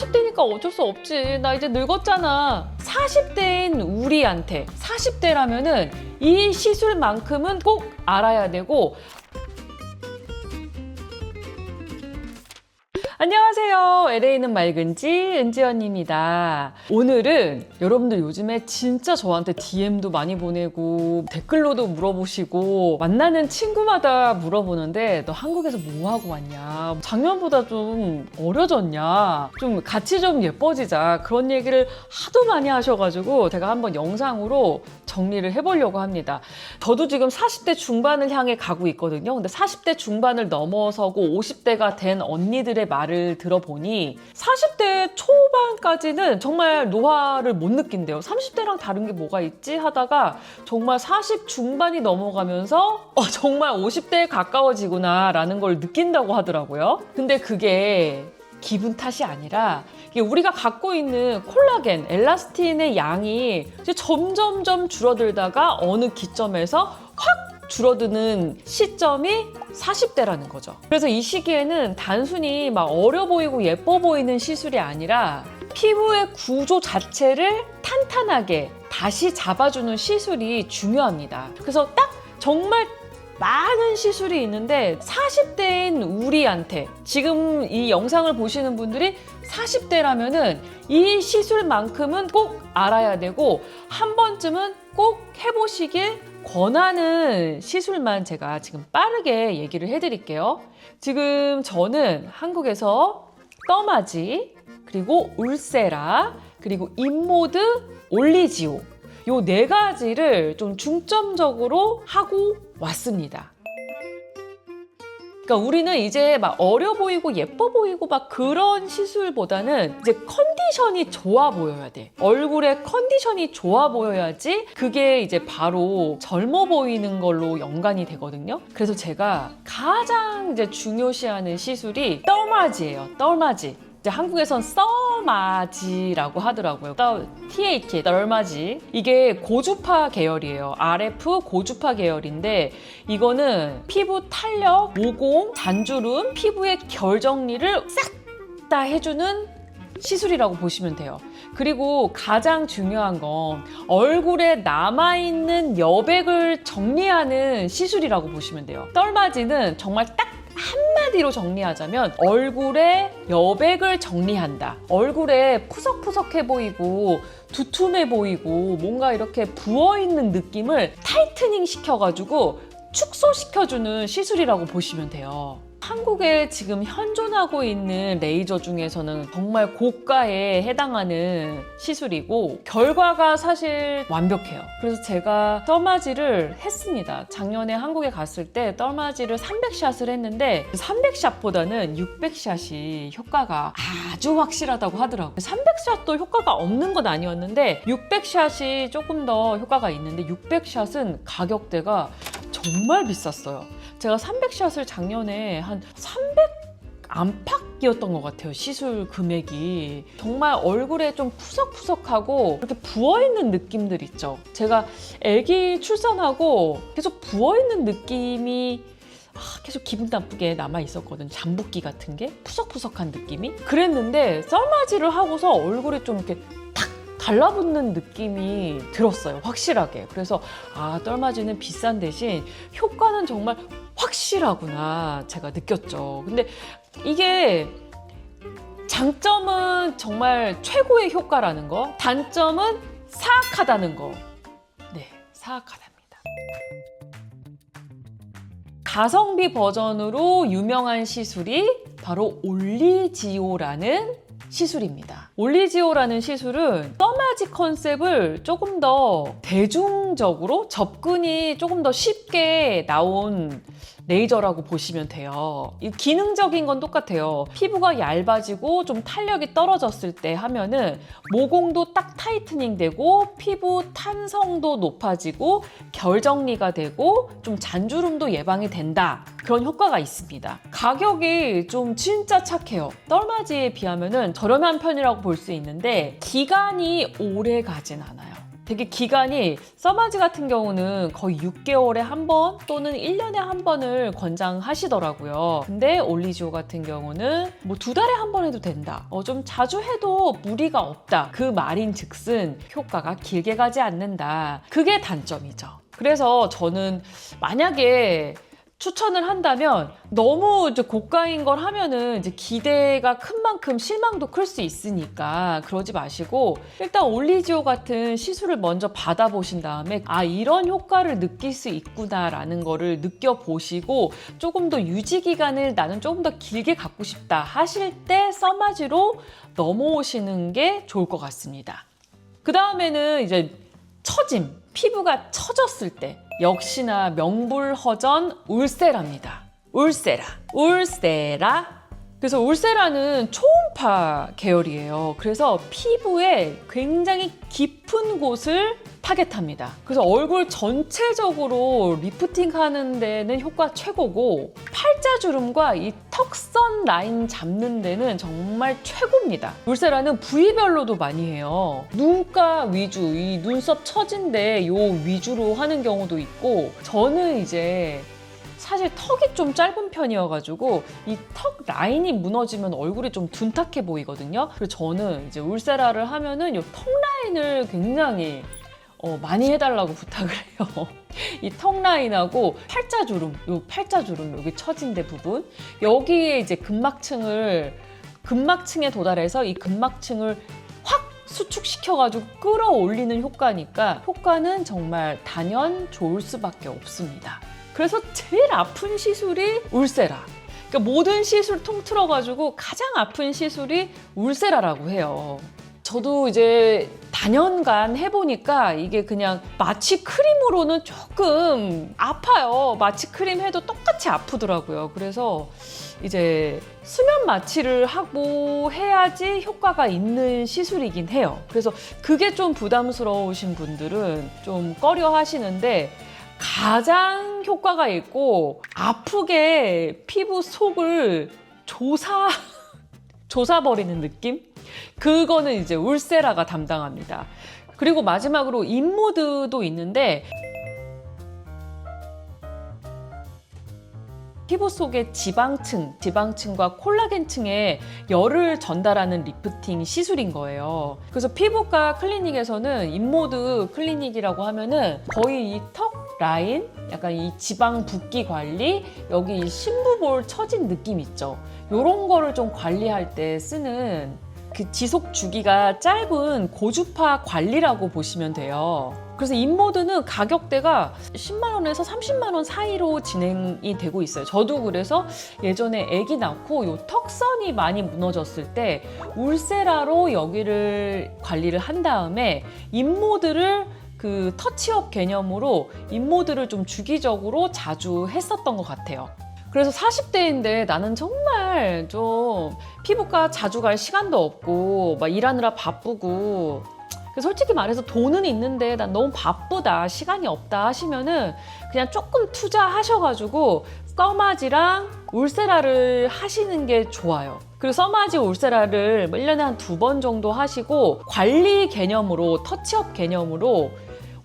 40대니까 어쩔 수 없지. 나 이제 늙었잖아. 40대인 우리한테 40대라면은 이 시술만큼은 꼭 알아야 되고. 안녕하세요. LA는 맑은지 은지연입니다. 오늘은 여러분들 요즘에 진짜 저한테 DM도 많이 보내고 댓글로도 물어보시고 만나는 친구마다 물어보는데 너 한국에서 뭐 하고 왔냐? 작년보다 좀 어려졌냐? 좀 같이 좀 예뻐지자. 그런 얘기를 하도 많이 하셔가지고 제가 한번 영상으로 정리를 해보려고 합니다. 저도 지금 40대 중반을 향해 가고 있거든요. 근데 40대 중반을 넘어서고 50대가 된 언니들의 말을 들어보니 40대 초반까지는 정말 노화를 못 느낀대요. 30대랑 다른 게 뭐가 있지? 하다가 정말 40 중반이 넘어가면서 정말 50대에 가까워지구나 라는 걸 느낀다고 하더라고요. 근데 그게 기분 탓이 아니라 이게 우리가 갖고 있는 콜라겐, 엘라스틴의 양이 이제 점점점 줄어들다가 어느 기점에서 확 줄어드는 시점이 40대라는 거죠. 그래서 이 시기에는 단순히 막 어려 보이고 예뻐 보이는 시술이 아니라 피부의 구조 자체를 탄탄하게 다시 잡아주는 시술이 중요합니다. 그래서 딱 정말 많은 시술이 있는데 40대인 우리한테 지금 이 영상을 보시는 분들이 40대라면은 이 시술만큼은 꼭 알아야 되고 한 번쯤은 꼭 해보시길 권하는 시술만 제가 지금 빠르게 얘기를 해드릴게요. 지금 저는 한국에서 떠마지, 그리고 울세라, 그리고 인모드, 올리지오 요 네 가지를 좀 중점적으로 하고 왔습니다. 그러니까 우리는 이제 막 어려 보이고 예뻐 보이고 막 그런 시술보다는 이제 컨디션이 좋아 보여야 돼. 얼굴에 컨디션이 좋아 보여야지 그게 이제 바로 젊어 보이는 걸로 연관이 되거든요. 그래서 제가 가장 이제 중요시하는 시술이 떨마지예요. 떨마지. 이제 한국에선 써마지라고 하더라고요. TH, 떨마지. 이게 고주파 계열이에요. RF 고주파 계열인데 이거는 피부 탄력, 모공, 잔주름, 피부의 결 정리를 싹 다 해주는 시술이라고 보시면 돼요. 그리고 가장 중요한 건 얼굴에 남아있는 여백을 정리하는 시술이라고 보시면 돼요. 떨마지는 정말 딱 한마디로 정리하자면 얼굴에 여백을 정리한다. 얼굴에 푸석푸석해 보이고 두툼해 보이고 뭔가 이렇게 부어있는 느낌을 타이트닝 시켜가지고 축소시켜주는 시술이라고 보시면 돼요. 한국에 지금 현존하고 있는 레이저 중에서는 정말 고가에 해당하는 시술이고 결과가 사실 완벽해요. 그래서 제가 떨마지를 했습니다. 작년에 한국에 갔을 때 떨마지를 300샷을 했는데 300샷보다는 600샷이 효과가 아주 확실하다고 하더라고요. 300샷도 효과가 없는 건 아니었는데 600샷이 조금 더 효과가 있는데 600샷은 가격대가 정말 비쌌어요. 제가 300샷을 작년에 한 300 안팎이었던 것 같아요. 시술 금액이. 정말 얼굴에 좀 푸석푸석하고 이렇게 부어있는 느낌들 있죠. 제가 아기 출산하고 계속 부어있는 느낌이 계속 기분 나쁘게 남아있었거든. 잠붓기 같은 게 푸석푸석한 느낌이. 그랬는데 썰마지를 하고서 얼굴에 좀 이렇게 달라붙는 느낌이 들었어요. 확실하게. 그래서 떨마지는 비싼 대신 효과는 정말 확실하구나 제가 느꼈죠. 근데 이게 장점은 정말 최고의 효과라는 거, 단점은 사악하다는 거. 네, 사악하답니다. 가성비 버전으로 유명한 시술이 바로 올리지오라는 시술입니다. 올리지오라는 시술은 떠마지 컨셉을 조금 더 대중적으로 접근이 조금 더 쉽게 나온 레이저라고 보시면 돼요. 이 기능적인 건 똑같아요. 피부가 얇아지고 좀 탄력이 떨어졌을 때 하면은 모공도 딱 타이트닝 되고 피부 탄성도 높아지고 결 정리가 되고 좀 잔주름도 예방이 된다. 그런 효과가 있습니다. 가격이 좀 진짜 착해요. 떨마지에 비하면은 저렴한 편이라고 볼 수 있는데 기간이 오래 가진 않아요. 되게 기간이 써마지 같은 경우는 거의 6개월에 한 번 또는 1년에 한 번을 권장하시더라고요. 근데 올리지오 같은 경우는 뭐 2달에 한 번 해도 된다. 좀 자주 해도 무리가 없다. 그 말인 즉슨 효과가 길게 가지 않는다. 그게 단점이죠. 그래서 저는 만약에 추천을 한다면 너무 이제 고가인 걸 하면은 이제 기대가 큰 만큼 실망도 클 수 있으니까 그러지 마시고 일단 올리지오 같은 시술을 먼저 받아보신 다음에 아 이런 효과를 느낄 수 있구나라는 거를 느껴보시고 조금 더 유지 기간을 나는 조금 더 길게 갖고 싶다 하실 때 써마지로 넘어오시는 게 좋을 것 같습니다. 그 다음에는 이제 처짐, 피부가 처졌을 때 역시나 명불허전 울세라입니다. 울세라. 그래서 울세라는 초음파 계열이에요. 그래서 피부에 굉장히 깊은 곳을 타겟합니다. 그래서 얼굴 전체적으로 리프팅 하는 데는 효과 최고고 팔자주름과 이 턱선 라인 잡는 데는 정말 최고입니다. 울세라는 부위별로도 많이 해요. 눈가 위주, 이 눈썹 처진데 요 위주로 하는 경우도 있고 저는 이제 사실 턱이 좀 짧은 편이어가지고 이 턱 라인이 무너지면 얼굴이 좀 둔탁해 보이거든요. 그래서 저는 이제 울세라를 하면은 이 턱 라인을 굉장히 많이 해달라고 부탁을 해요. 이 턱 라인하고 팔자주름, 여기 처진 데 부분, 여기에 이제 근막층에 도달해서 이 근막층을 확 수축시켜가지고 끌어올리는 효과니까 효과는 정말 단연 좋을 수밖에 없습니다. 그래서 제일 아픈 시술이 울세라. 그러니까 모든 시술 통틀어가지고 가장 아픈 시술이 울세라라고 해요. 저도 이제 단연간 해보니까 이게 그냥 마취 크림으로는 조금 아파요. 마취 크림 해도 똑같이 아프더라고요. 그래서 이제 수면 마취를 하고 해야지 효과가 있는 시술이긴 해요. 그래서 그게 좀 부담스러우신 분들은 좀 꺼려 하시는데 가장 효과가 있고 아프게 피부 속을 조사버리는 느낌? 그거는 이제 울세라가 담당합니다. 그리고 마지막으로 인모드도 있는데 피부 속의 지방층과 콜라겐층에 열을 전달하는 리프팅 시술인 거예요. 그래서 피부과 클리닉에서는 인모드 클리닉이라고 하면은 거의 이 턱 라인, 약간 이 지방 붓기 관리, 여기 이 심부볼 처진 느낌 있죠. 요런 거를 좀 관리할 때 쓰는 그 지속 주기가 짧은 고주파 관리라고 보시면 돼요. 그래서 인모드는 가격대가 10만 원에서 30만 원 사이로 진행이 되고 있어요. 저도 그래서 예전에 아기 낳고 요 턱선이 많이 무너졌을 때 울세라로 여기를 관리를 한 다음에 인모드를 그 터치업 개념으로 인모드를 좀 주기적으로 자주 했었던 것 같아요. 그래서 40대인데 나는 정말 좀 피부과 자주 갈 시간도 없고 막 일하느라 바쁘고 솔직히 말해서 돈은 있는데 난 너무 바쁘다, 시간이 없다 하시면은 그냥 조금 투자하셔가지고 써마지랑 울세라를 하시는 게 좋아요. 그리고 써마지 울세라를 1년에 한 2번 정도 하시고 관리 개념으로, 터치업 개념으로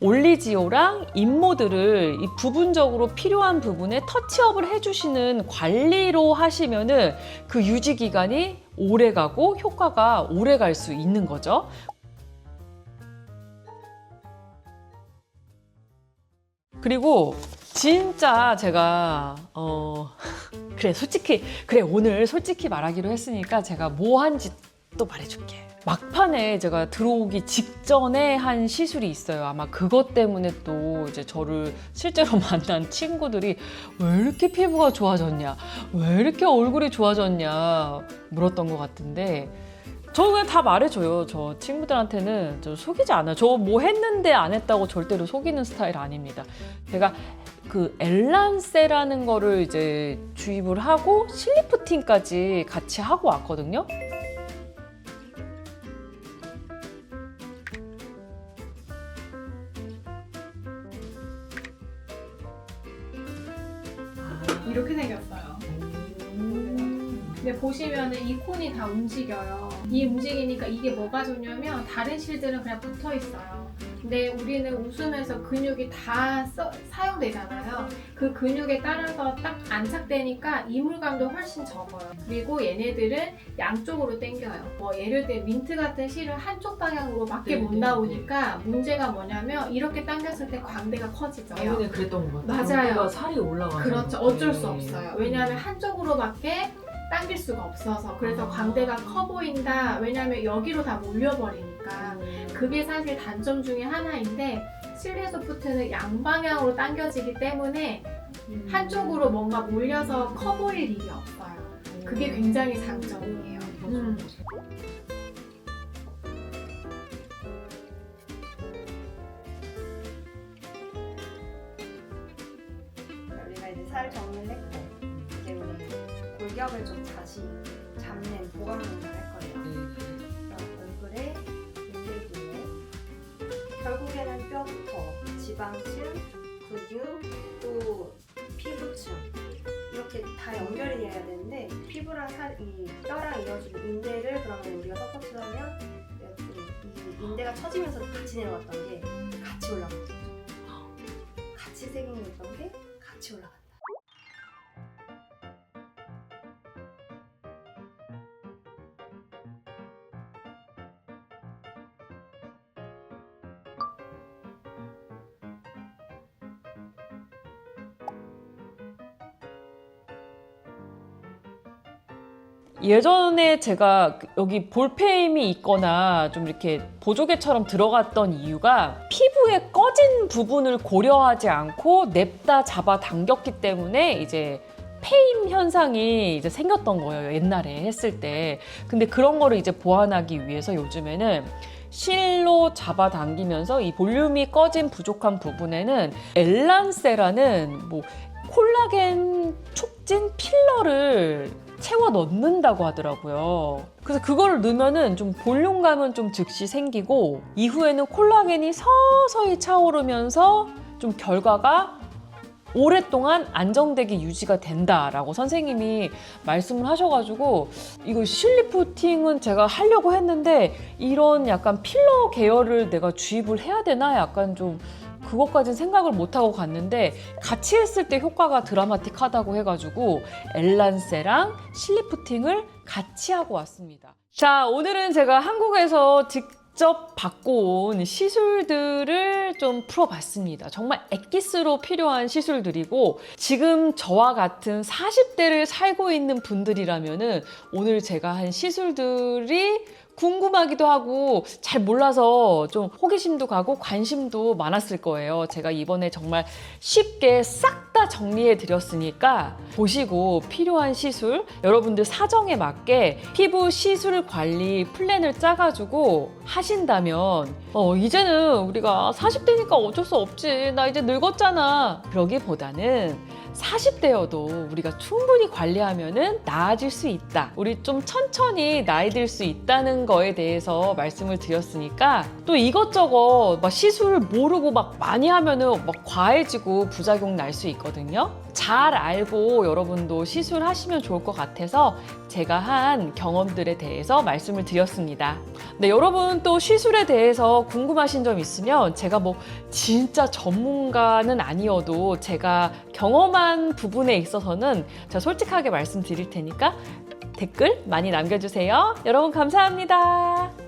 올리지오랑 인모드를 이 부분적으로 필요한 부분에 터치업을 해주시는 관리로 하시면은 그 유지 기간이 오래 가고 효과가 오래 갈 수 있는 거죠. 그리고 진짜 제가 오늘 솔직히 말하기로 했으니까 제가 뭐 한지 또 말해줄게. 막판에 제가 들어오기 직전에 한 시술이 있어요. 아마 그것 때문에 또 이제 저를 실제로 만난 친구들이 왜 이렇게 피부가 좋아졌냐, 왜 이렇게 얼굴이 좋아졌냐 물었던 것 같은데 저 그냥 다 말해줘요. 저 친구들한테는 저 속이지 않아요. 저 뭐 했는데 안 했다고 절대로 속이는 스타일 아닙니다. 제가 그 엘란세라는 거를 이제 주입을 하고 실리프팅까지 같이 하고 왔거든요. 이렇게 생겼어요. 근데 보시면은 이 콘이 다 움직여요. 이 움직이니까 이게 뭐가 좋냐면 다른 실들은 그냥 붙어 있어요. 근데 우리는 웃으면서 근육이 다 사용되잖아요. 그 근육에 따라서 딱 안착되니까 이물감도 훨씬 적어요. 그리고 얘네들은 양쪽으로 당겨요. 뭐 예를 들어 민트 같은 실은 한쪽 방향으로밖에 못 나오니까 문제가 뭐냐면 이렇게 당겼을 때 광대가 커지죠. 예전에 그랬던 것 같아요. 맞아요. 살이 올라가서. 그렇죠. 어쩔 수 없어요. 왜냐하면 한쪽으로밖에 당길 수가 없어서. 그래서 광대가 커 보인다. 왜냐하면 여기로 다 몰려버리니까. 그게 사실 단점 중에 하나인데 실내 소프트는 양방향으로 당겨지기 때문에 한쪽으로 뭔가 몰려서 커 보일 일이 없어요. 그게 굉장히 장점이에요. 우리가 이제 살 정리를 했고 이제 우리 골격을 좀 다시 잡는 보강 운동을 할 거예요. 그럼 얼굴에, 인대 부위에 결국에는 뼈부터 지방층, 근육, 또 피부층 이렇게 다 연결이 돼야 되는데 피부랑 이 뼈랑 이어지는 인대를 그러면 우리가 서포트를 하면 이 인대가 처지면서 같이 내려갔던 게 같이 올라갔죠. 같이 세깅했던 게 같이 올라갔다. 예전에 제가 여기 볼페임이 있거나 좀 이렇게 보조개처럼 들어갔던 이유가 피부에 꺼진 부분을 고려하지 않고 냅다 잡아 당겼기 때문에 이제 페임 현상이 이제 생겼던 거예요. 옛날에 했을 때. 근데 그런 거를 이제 보완하기 위해서 요즘에는 실로 잡아당기면서 이 볼륨이 꺼진 부족한 부분에는 엘란세라는 뭐 콜라겐 촉진 필러를 채워 넣는다고 하더라고요. 그래서 그거를 넣으면은 좀 볼륨감은 좀 즉시 생기고 이후에는 콜라겐이 서서히 차오르면서 좀 결과가 오랫동안 안정되게 유지가 된다라고 선생님이 말씀을 하셔가지고 이거 실리프팅은 제가 하려고 했는데 이런 약간 필러 계열을 내가 주입을 해야 되나 약간 좀 그것까진 생각을 못하고 갔는데 같이 했을 때 효과가 드라마틱하다고 해가지고 엘란세랑 실리프팅을 같이 하고 왔습니다. 자, 오늘은 제가 한국에서 직접 받고 온 시술들을 좀 풀어봤습니다. 정말 엑기스로 필요한 시술들이고 지금 저와 같은 40대를 살고 있는 분들이라면은 오늘 제가 한 시술들이 궁금하기도 하고 잘 몰라서 좀 호기심도 가고 관심도 많았을 거예요. 제가 이번에 정말 쉽게 싹 다 정리해 드렸으니까 보시고 필요한 시술 여러분들 사정에 맞게 피부 시술 관리 플랜을 짜가지고 하신다면 이제는 우리가 40대니까 어쩔 수 없지 나 이제 늙었잖아 그러기보다는 40대여도 우리가 충분히 관리하면은 나아질 수 있다. 우리 좀 천천히 나이 들 수 있다는 거에 대해서 말씀을 드렸으니까 또 이것저것 막 시술 모르고 막 많이 하면은 막 과해지고 부작용 날 수 있거든요. 잘 알고 여러분도 시술하시면 좋을 것 같아서 제가 한 경험들에 대해서 말씀을 드렸습니다. 네, 여러분 또 시술에 대해서 궁금하신 점 있으면 제가 뭐 진짜 전문가는 아니어도 제가 경험한 부분에 있어서는 제가 솔직하게 말씀드릴 테니까 댓글 많이 남겨주세요. 여러분 감사합니다.